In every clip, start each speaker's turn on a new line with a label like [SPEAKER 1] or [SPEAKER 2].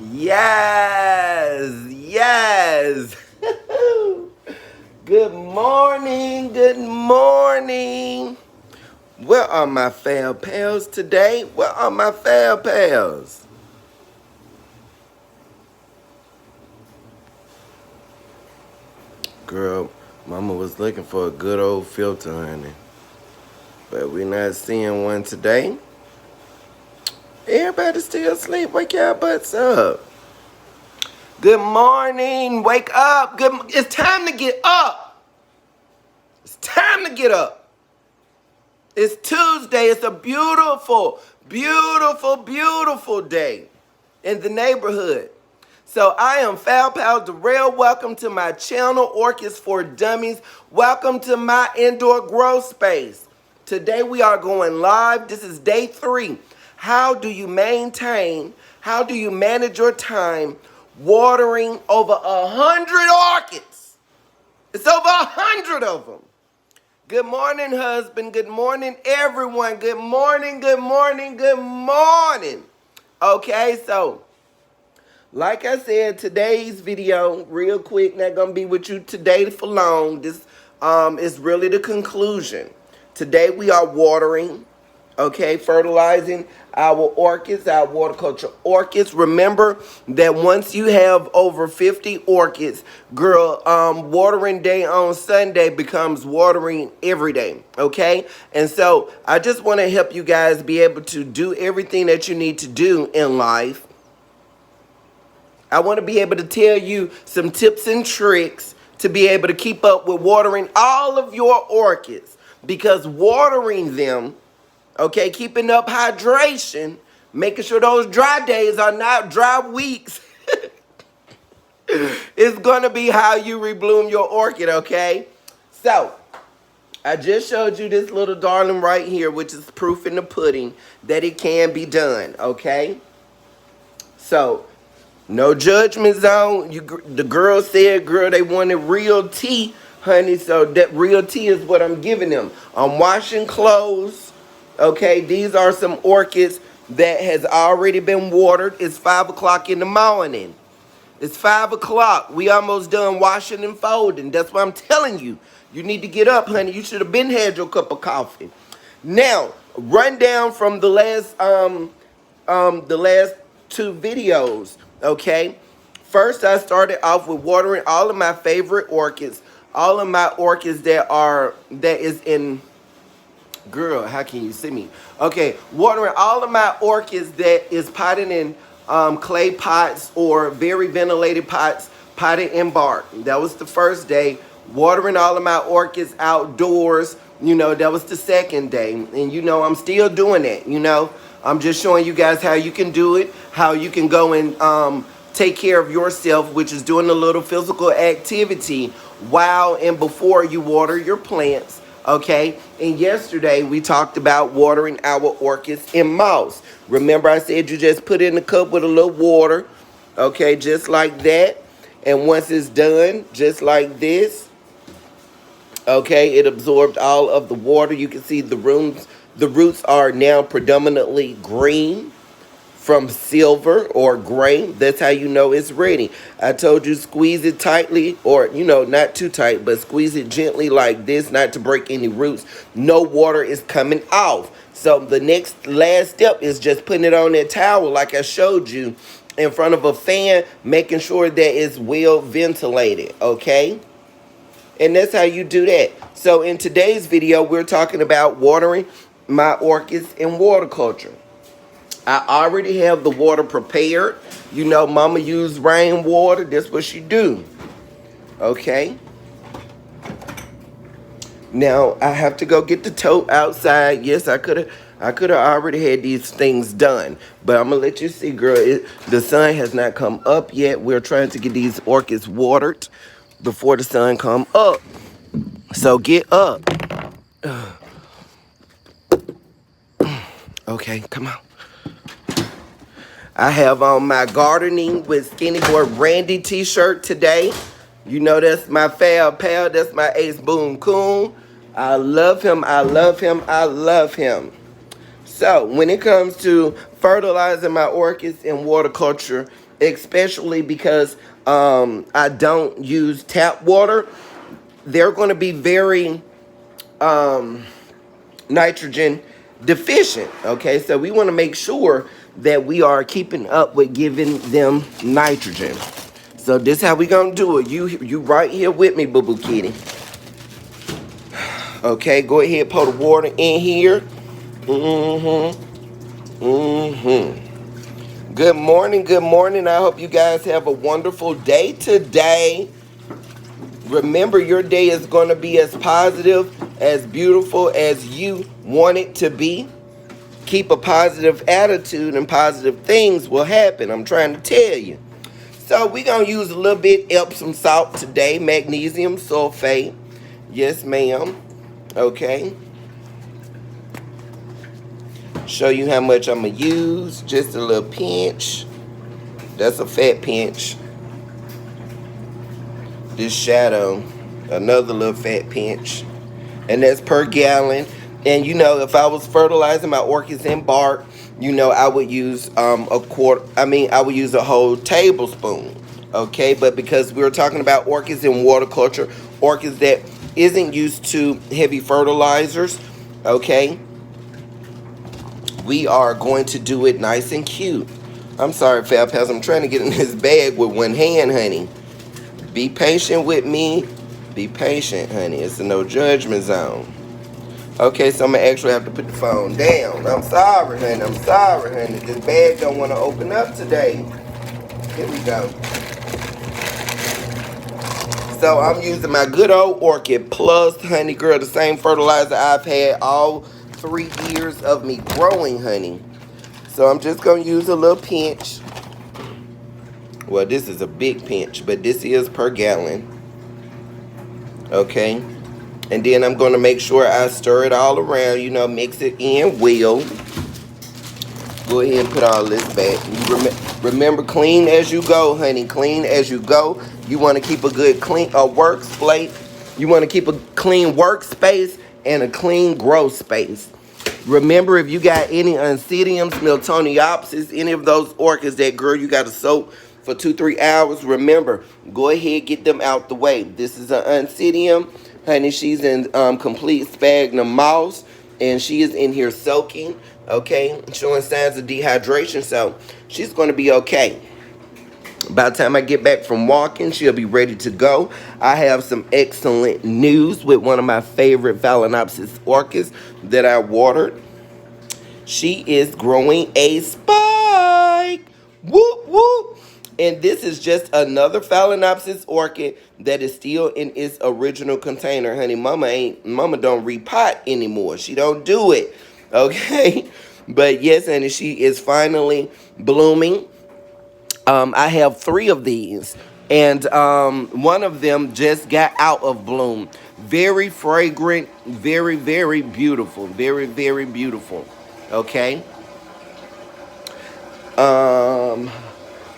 [SPEAKER 1] Yes, yes. Good morning, good morning. Where are my fam pals today? Where are my fam pals? Girl, mama was looking for a good old filter, honey. But we're not seeing one today. Everybody still asleep. Wake y'all butts up. Good morning. Wake up. It's time to get up. It's time to get up. It's Tuesday. It's a beautiful, beautiful, beautiful day in the neighborhood. So I am Foul Pal Darrell. Welcome to my channel, Orchids for Dummies. Welcome to my indoor grow space. Today we are going live. This is day 3. How do you manage your time watering over 100 orchids? It's over 100 of them. Good morning, husband. Good morning, everyone. Good morning, good morning, good morning. Okay, so like I said, today's video, real quick, not gonna be with you today for long. This is really the conclusion. Today we are watering, okay, fertilizing our orchids, our horticulture orchids. Remember that once you have over 50 orchids, girl, watering day on Sunday becomes watering every day, okay? And so I just want to help you guys be able to do everything that you need to do in life. I want to be able to tell you some tips and tricks to be able to keep up with watering all of your orchids, because watering them, okay, keeping up hydration, making sure those dry days are not dry weeks, is going to be how you rebloom your orchid, okay? So, I just showed you this little darling right here, which is proof in the pudding that it can be done, okay? So, no judgment zone. The girl said, girl, they wanted real tea, honey, so that real tea is what I'm giving them. I'm washing clothes. Okay, these are some orchids that has already been watered. It's 5 o'clock in the morning. It's 5 o'clock. We almost done washing and folding. That's what I'm telling you. You need to get up, honey. You should have been had your cup of coffee. Now, run down from the last 2 videos. Okay. First, I started off with watering all of my favorite orchids. All of my orchids that is in. Girl, how can you see me? Okay, watering all of my orchids that is potted in clay pots or very ventilated pots, potted in bark. That was the first day. Watering all of my orchids outdoors, you know, that was the second day. And you know, I'm still doing that, you know. I'm just showing you guys how you can do it, how you can go and take care of yourself, which is doing a little physical activity while and before you water your plants. Okay, and yesterday we talked about watering our orchids in moss. Remember I said you just put it in a cup with a little water, okay, just like that. And once it's done, just like this, okay, it absorbed all of the water. You can see the roots are now predominantly green from silver or gray. That's how you know it's ready. I told you squeeze it tightly, or you know, not too tight, but squeeze it gently like this, not to break any roots. No water is coming off. So the last step is just putting it on that towel like I showed you in front of a fan, making sure that it's well ventilated, okay? And that's how you do that. So in today's video, we're talking about watering my orchids in horticulture. I already have the water prepared. You know, mama used rainwater. That's what she do. Okay. Now, I have to go get the tote outside. Yes, I could have already had these things done. But I'm going to let you see, girl. The sun has not come up yet. We're trying to get these orchids watered before the sun come up. So get up. Okay, come on. I have on my gardening with Skinny Boy Randy t-shirt today. You know that's my Fab Pal. That's my Ace Boom Coon. I love him. I love him. I love him. So when it comes to fertilizing my orchids in horticulture, especially because I don't use tap water. They're going to be very nitrogen deficient. Okay, so we want to make sure that we are keeping up with giving them nitrogen. So this is how we gonna do it. You right here with me, boo boo kitty. Okay, go ahead, pour the water in here. Good morning, good morning. I hope you guys have a wonderful day today. Remember, your day is going to be as positive, as beautiful as you want it to be. Keep a positive attitude and positive things will happen. I'm trying to tell you. So we're going to use a little bit Epsom salt today, magnesium sulfate. Yes, ma'am. Okay. Show you how much I'm going to use. Just a little pinch. That's a fat pinch. This shadow, another little fat pinch. And that's per gallon. And you know, if I was fertilizing my orchids in bark, you know, I would use I would use a whole tablespoon. Okay, but because we were talking about orchids in water culture, orchids that isn't used to heavy fertilizers, okay, we are going to do it nice and cute. I'm sorry, Fab Pals, I'm trying to get in this bag with one hand, honey. Be patient with me. Be patient, honey. It's a no judgment zone. Okay, so I'm going to actually have to put the phone down. I'm sorry, honey. I'm sorry, honey. This bag don't want to open up today. Here we go. So I'm using my good old Orchid Plus, honey girl, the same fertilizer I've had all 3 years of me growing, honey. So I'm just going to use a little pinch. Well, this is a big pinch, but this is per gallon. Okay. And then I'm going to make sure I stir it all around, you know, mix it in well. Go ahead and put all this back. Remember, clean as you go, honey. Clean as you go. You want to keep a good clean workspace. You want to keep a clean workspace and a clean growth space. Remember, if you got any Oncidiums, Miltoniopsis, any of those orchids that, girl, you got to soak for 2-3 hours, remember, go ahead, get them out the way. This is an Oncidium. Honey, she's in complete sphagnum moss, and she is in here soaking, okay, showing signs of dehydration, so she's going to be okay. By the time I get back from walking, she'll be ready to go. I have some excellent news with one of my favorite Phalaenopsis orchids that I watered. She is growing a spike. Whoop, whoop. And this is just another Phalaenopsis orchid that is still in its original container. Honey, mama don't repot anymore. She don't do it. Okay? But yes, honey, she is finally blooming. I have 3 of these. And one of them just got out of bloom. Very fragrant. Very, very beautiful. Very, very beautiful. Okay?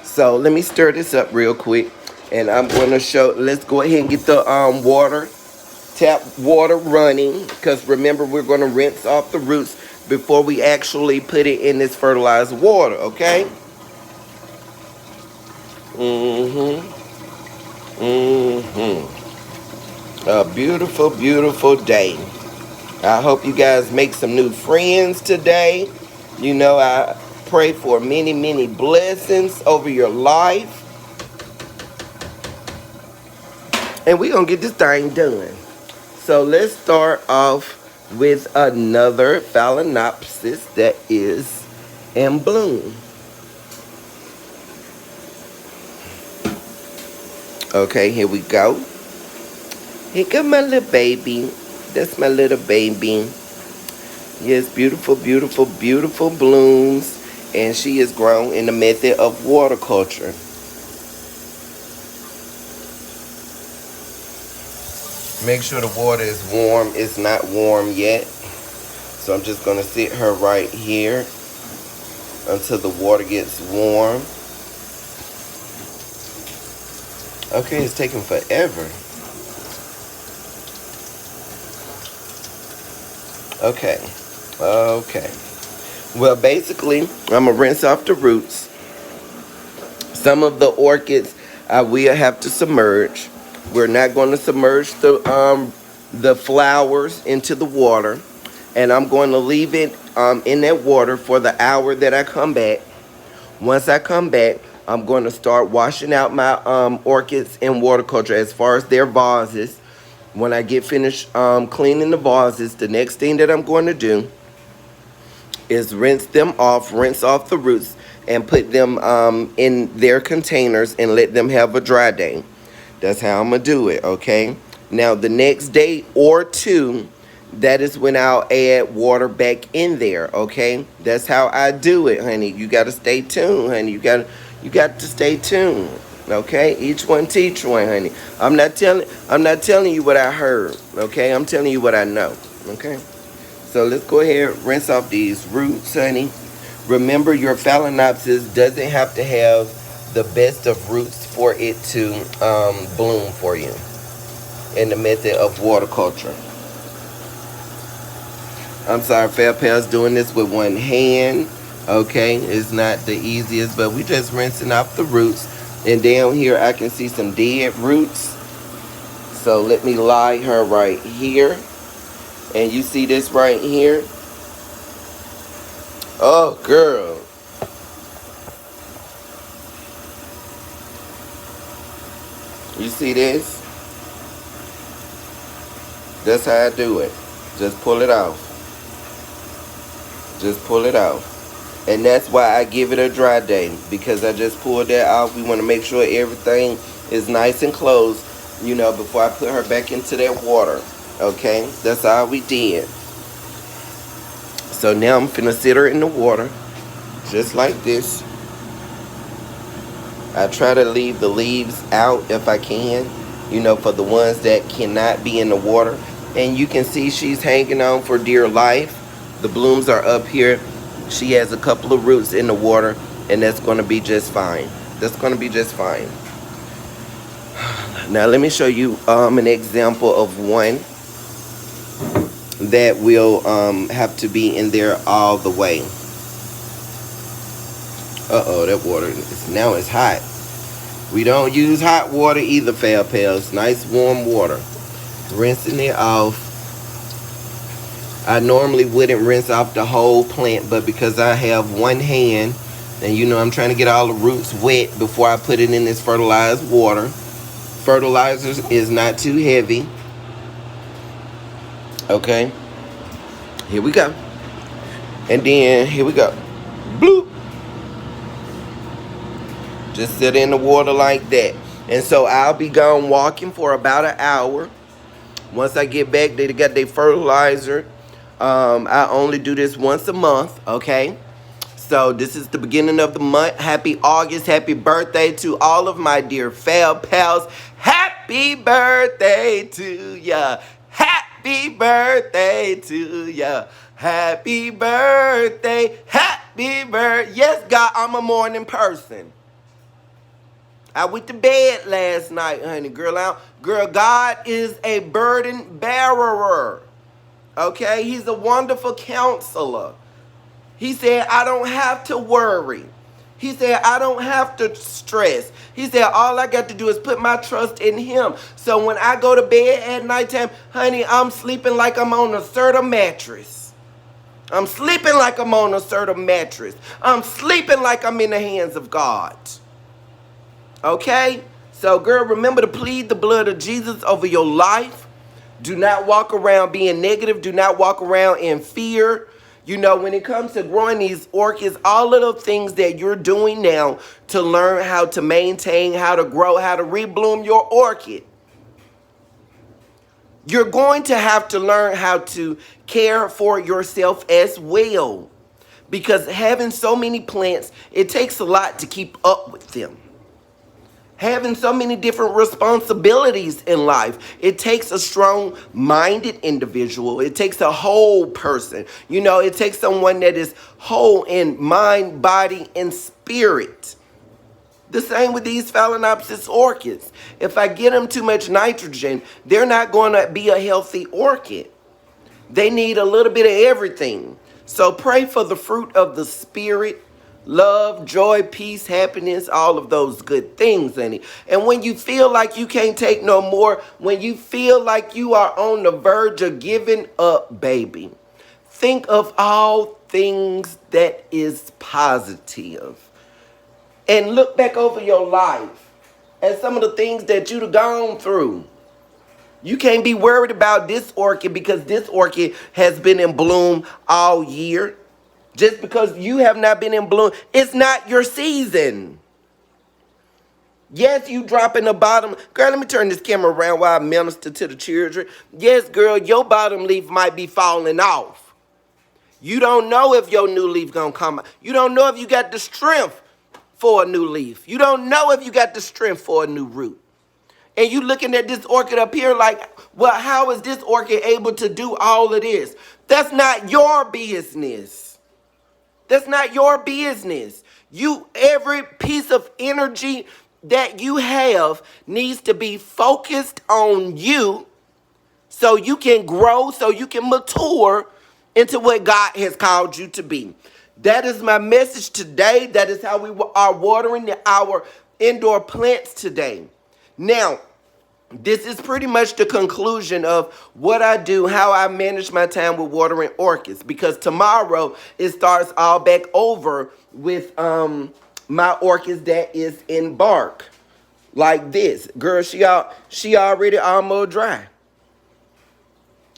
[SPEAKER 1] So let me stir this up real quick, and I'm going to show, let's go ahead and get the tap water running, because remember, we're going to rinse off the roots before we actually put it in this fertilizer water, okay? A beautiful, beautiful day. I hope you guys make some new friends today. You know, I pray for many, many blessings over your life. And we're going to get this thing done. So let's start off with another Phalaenopsis that is in bloom. Okay, here we go. Here come my little baby. That's my little baby. Yes, beautiful, beautiful, beautiful blooms. And she is grown in the method of water culture. Make sure the water is warm. It's not warm yet. So I'm just going to sit her right here until the water gets warm. Okay, it's taking forever. Okay. Well, basically, I'm going to rinse off the roots. Some of the orchids I will have to submerge. We're not going to submerge the flowers into the water, and I'm going to leave it in that water for the hour that I come back. Once I come back, I'm going to start washing out my orchids in water culture as far as their vases. When I get finished cleaning the vases, the next thing that I'm going to do is rinse off the roots, and put them in their containers and let them have a dry day. That's how I'm going to do it, okay? Now, the next day or two, that is when I'll add water back in there, okay? That's how I do it, honey. You got to stay tuned, honey. You got to stay tuned, okay? Each one teach one, honey. I'm not telling you what I heard, okay? I'm telling you what I know, okay? So let's go ahead and rinse off these roots, honey. Remember, your Phalaenopsis doesn't have to have the best of roots for it to bloom for you in the method of water culture. I'm sorry, Fair Pals, doing this with one hand, okay? It's not the easiest, but we just rinsing off the roots. And down here, I can see some dead roots. So let me lie her right here. And you see this right here? Oh, girl. You see this? That's how I do it. Just pull it off. Just pull it off. And that's why I give it a dry day, because I just pulled that off. We want to make sure everything is nice and closed, you know, before I put her back into that water. Okay? That's all we did. So now I'm finna sit her in the water, just like this. I try to leave the leaves out if I can, you know, for the ones that cannot be in the water. And you can see she's hanging on for dear life. The blooms are up here. She has a couple of roots in the water, and that's going to be just fine. That's going to be just fine. Now let me show you an example of one that will have to be in there all the way. Uh-oh, that water now it's hot. We don't use hot water either, Fair Pals. Nice warm water. Rinsing it off. I normally wouldn't rinse off the whole plant, but because I have one hand, and you know I'm trying to get all the roots wet before I put it in this fertilized water. Fertilizer is not too heavy. Okay, here we go. And then here we go. Bloop. Just sit in the water like that. And so I'll be gone walking for about an hour. Once I get back, they got their fertilizer. I only do this once a month, okay? So this is the beginning of the month. Happy August. Happy birthday to all of my dear Fair Pals. Happy birthday to ya. Happy birthday to ya. Happy birthday. Happy birthday. Yes, God, I'm a morning person. I went to bed last night, honey. Girl, God is a burden bearer. Okay? He's a wonderful counselor. He said, I don't have to worry. He said, I don't have to stress. He said, all I got to do is put my trust in him. So when I go to bed at nighttime, honey, I'm sleeping like I'm on a Serta mattress. I'm sleeping like I'm on a Serta mattress. I'm sleeping like I'm in the hands of God. Okay? So, girl, remember to plead the blood of Jesus over your life. Do not walk around being negative. Do not walk around in fear. You know, when it comes to growing these orchids, all of the things that you're doing now to learn how to maintain, how to grow, how to rebloom your orchid, you're going to have to learn how to care for yourself as well. Because having so many plants, it takes a lot to keep up with them. Having so many different responsibilities in life. It takes a strong-minded individual. It takes a whole person. You know, it takes someone that is whole in mind, body, and spirit. The same with these Phalaenopsis orchids. If I get them too much nitrogen, they're not going to be a healthy orchid. They need a little bit of everything. So pray for the fruit of the spirit Love, joy, peace, happiness, all of those good things, honey. And when you feel like you can't take no more, when you feel like you are on the verge of giving up, baby, think of all things that is positive. And look back over your life and some of the things that you've gone through. You can't be worried about this orchid because this orchid has been in bloom all year. Just because you have not been in bloom, it's not your season. Yes, you dropping the bottom. Girl, let me turn this camera around while I minister to the children. Yes, girl, your bottom leaf might be falling off. You don't know if your new leaf gonna come out. You don't know if you got the strength for a new leaf. You don't know if you got the strength for a new root. And you looking at this orchid up here like, well, how is this orchid able to do all of this? That's not your business. That's not your business. Every piece of energy that you have needs to be focused on you so you can grow, so you can mature into what God has called you to be. That is my message today. That is how we are watering our indoor plants today. Now, this is pretty much the conclusion of what I do, how I manage my time with watering orchids. Because tomorrow it starts all back over with my orchids that is in bark. Like this. Girl, she already almost dry.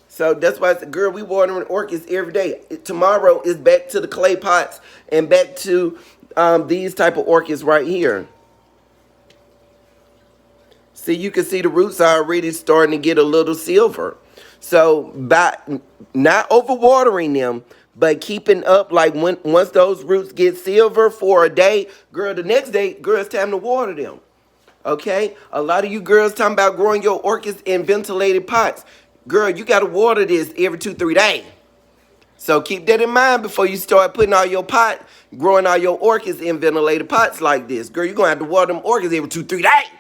[SPEAKER 1] So that's why I said, girl, we watering orchids every day. Tomorrow is back to the clay pots and back to these type of orchids right here. See, you can see the roots are already starting to get a little silver. So by not overwatering them, but keeping up, like once those roots get silver for a day, girl, the next day, girl, it's time to water them. Okay? A lot of you girls talking about growing your orchids in ventilated pots. Girl, you got to water this every 2-3 days. So keep that in mind before you start putting all your growing all your orchids in ventilated pots like this. Girl, you're going to have to water them orchids every 2-3 days.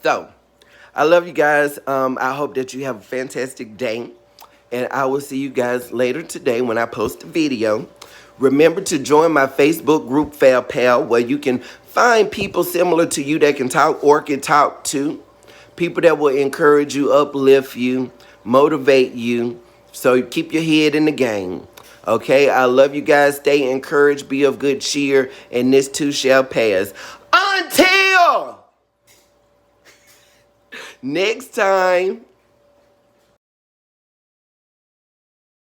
[SPEAKER 1] So, I love you guys. I hope that you have a fantastic day. And I will see you guys later today when I post a video. Remember to join my Facebook group, Fab Pal, where you can find people similar to you that can talk orchid talk to. People that will encourage you, uplift you, motivate you. So keep your head in the game. Okay, I love you guys. Stay encouraged, be of good cheer, and this too shall pass. Until next time.